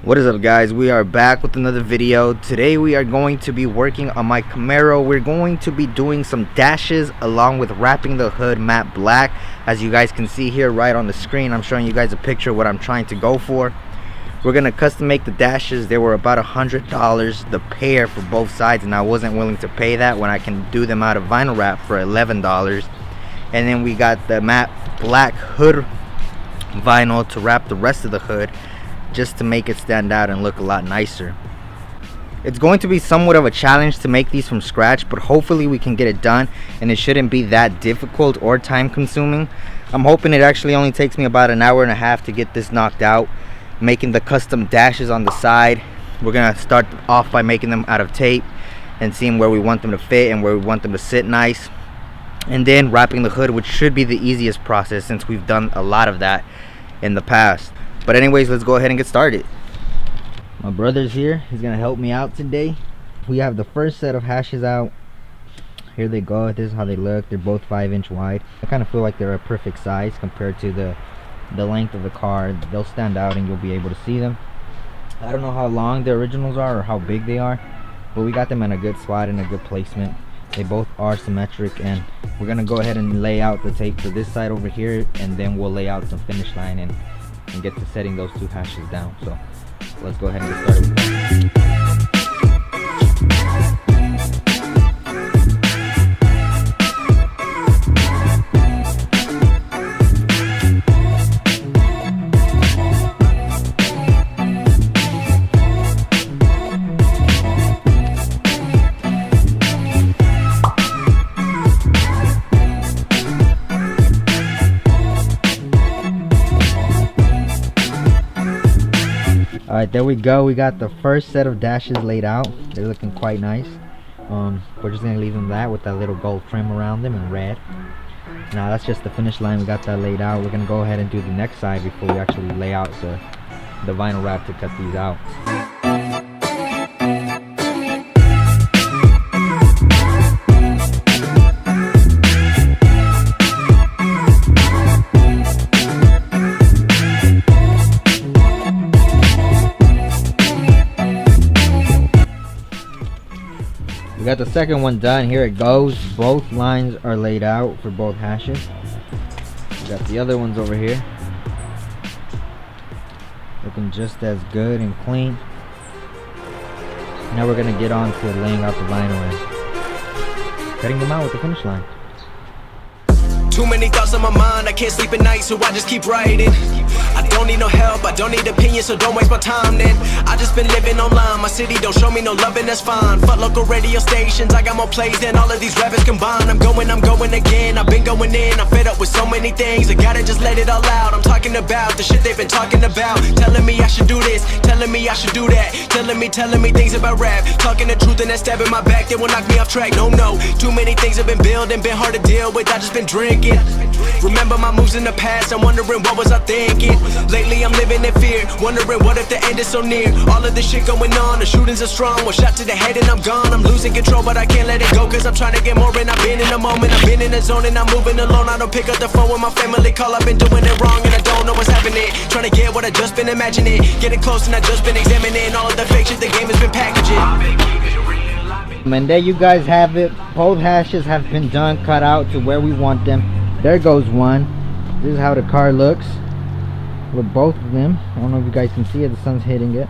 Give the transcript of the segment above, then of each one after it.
What is up, guys? We are back with another video. Today we are going to be working on my Camaro. We're going to be doing some dashes along with wrapping the hood matte black. As you guys can see here right on the screen, I'm showing you guys a picture of what I'm trying to go for. We're gonna custom make the dashes. They were about $100 the pair for both sides, and I wasn't willing to pay that when I can do them out of vinyl wrap for $11. And then we got the matte black hood vinyl to wrap the rest of the hood, just to make it stand out and look a lot nicer. It's going to be somewhat of a challenge to make these from scratch, but hopefully we can get it done and it shouldn't be that difficult or time consuming. I'm hoping it actually only takes me about an hour and a half to get this knocked out. Making the custom dashes on the side, we're gonna start off by making them out of tape and seeing where we want them to fit and where we want them to sit nice, and then wrapping the hood, which should be the easiest process since we've done a lot of that in the past. But anyways, let's go ahead and get started. My brother's here. He's gonna help me out today. We have the first set of hashes out. Here they go. This is how they look. They're both 5-inch wide. I kind of feel like they're a perfect size compared to the length of the car. They'll stand out and you'll be able to see them. I don't know how long the originals are or how big they are, but we got them in a good spot and a good placement. They both are symmetric, and we're gonna go ahead and lay out the tape for this side over here, and then we'll lay out some finish line and get to setting those two hashes down. So let's go ahead and get started with that. Alright, there we go. We got the first set of dashes laid out. They're looking quite nice. We're just gonna leave them that with that little gold trim around them in red. Now that's just the finish line. We got that laid out. We're gonna go ahead and do the next side before we actually lay out the vinyl wrap to cut these out. We got the second one done. Here it goes. Both lines are laid out for both hashes. We got the other ones over here, looking just as good and clean. Now we're gonna get on to laying out the vinyl and cutting them out with the finish line. Too many thoughts on my mind, I can't sleep at night, so I just keep writing. I don't need no help, I don't need opinions, so don't waste my time then. I just been living online, my city don't show me no love, and that's fine. Fuck local radio stations, I got more plays than all of these rappers combined. I'm going again, I've been going in, I'm fed up with so many things, I gotta just let it all out. I'm talking about the shit they've been talking about, telling me I should do this, telling me I should do that, telling me things about rap, talking the truth and that stab in my back, they will knock me off track. No, too many things have been building, been hard to deal with, I just been drinking. Remember my moves in the past, I'm wondering what was I thinking. Lately I'm living in fear, wondering what if the end is so near. All of this shit going on, the shootings are strong. One shot to the head and I'm gone. I'm losing control but I can't let it go, cause I'm trying to get more, and I've been in the moment, I've been in the zone, and I'm moving alone. I don't pick up the phone when my family call, I've been doing it wrong and I don't know what's happening. Trying to get what I just been imagining, getting close and I just been examining all of the fake shit the game has been packaging. And there you guys have it. Both hashes have been done, cut out to where we want them. There goes one. This is how the car looks with both of them. I don't know if you guys can see it, the sun's hitting it.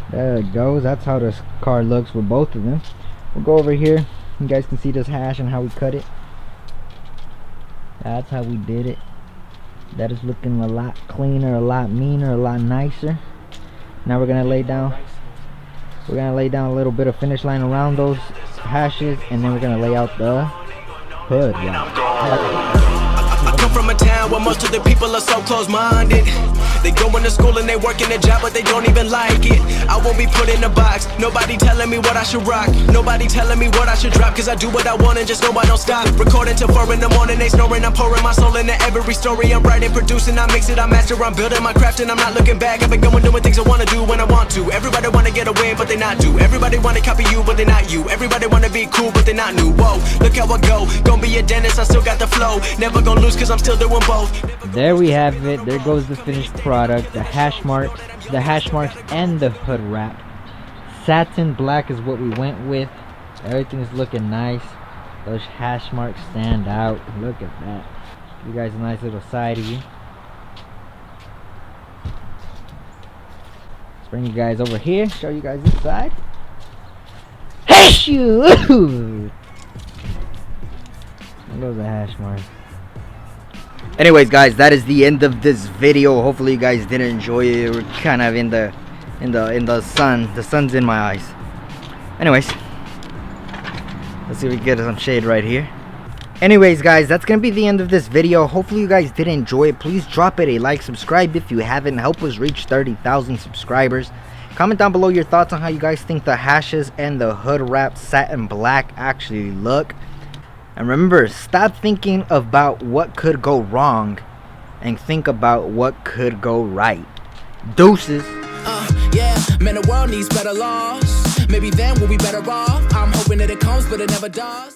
There it goes. That's how this car looks with both of them. We'll go over here. You guys can see this hash and how we cut it. That's how we did it. That is looking a lot cleaner, a lot meaner, a lot nicer. Now we're gonna lay down a little bit of finish line around those hashes, and then we're gonna lay out the hood. I come from a town where most of the people are so close-minded. They go into school and they work in a job, but they don't even like it. I won't be put in a box, nobody telling me what I should rock, nobody telling me what I should drop, cause I do what I want and just know I don't stop. Recording till 4 in the morning, they snoring, I'm pouring my soul into every story. I'm writing, producing, I mix it, I master, I'm building my craft, and I'm not looking back. I've been going doing things I wanna do when I want to. Everybody wanna get away, but they not do. Everybody wanna copy you, but they not you. Everybody wanna be cool, but they not new. Whoa, look how I go, gonna be a dentist, I still got the flow. Never gonna lose cause I'm I'm still doing both. There we have it. There goes the finished product. The hash marks and the hood wrap. Satin black is what we went with. Everything's looking nice. Those hash marks stand out. Look at that. You guys a nice little side view. Let's bring you guys over here. Show you guys this side. Hey, shoot! There goes the hash mark. Anyways, guys, that is the end of this video. Hopefully you guys did enjoy it. We're kind of in the sun. The sun's in my eyes. Anyways, let's see if we can get some shade right here. Anyways, guys, that's gonna be the end of this video. Hopefully you guys did enjoy it. Please drop it a like, subscribe if you haven't. Help us reach 30,000 subscribers. Comment down below your thoughts on how you guys think the hashes and the hood wrap satin black actually look. And remember, stop thinking about what could go wrong and think about what could go right. Deuces. Yeah, man, the world needs better laws. Maybe then we'll be better off. I'm hoping that it comes, but it never does.